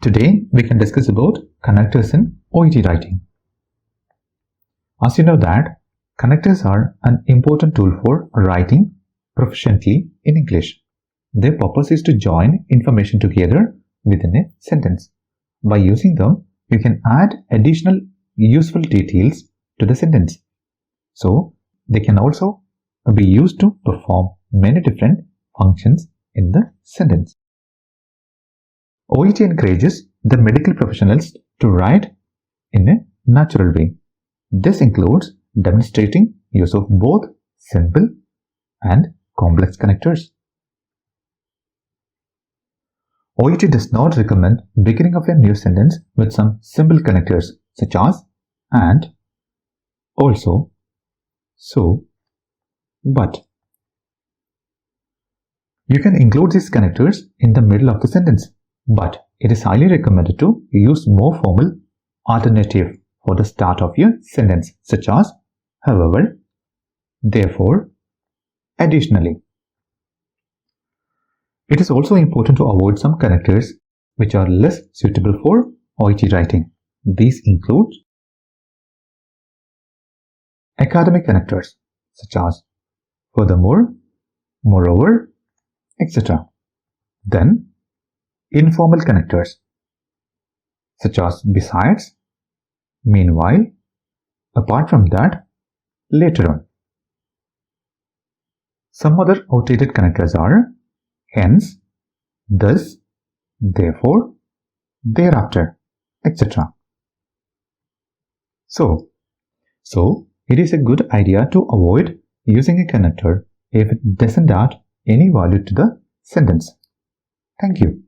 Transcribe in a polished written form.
Today we can discuss about connectors in OET writing. As you know that connectors are an important tool for writing proficiently in English. Their purpose is to join information together within a sentence. By using them, you can add additional useful details to the sentence. So, they can also be used to perform many different functions in the sentence. OET encourages the medical professionals to write in a natural way. This includes demonstrating use of both simple and complex connectors. OET does not recommend beginning of a new sentence with some simple connectors such as and, also, so, but. You can include these connectors in the middle of the sentence, but it is highly recommended to use more formal alternative for the start of your sentence such as however, therefore, additionally. It is also important to avoid some connectors which are less suitable for OET writing. These include academic connectors such as furthermore, moreover, etc. Then, informal connectors such as besides, meanwhile, apart from that, later on. Some other outdated connectors are hence, thus, therefore, thereafter, etc. So it is a good idea to avoid using a connector if it doesn't add any value to the sentence. Thank you.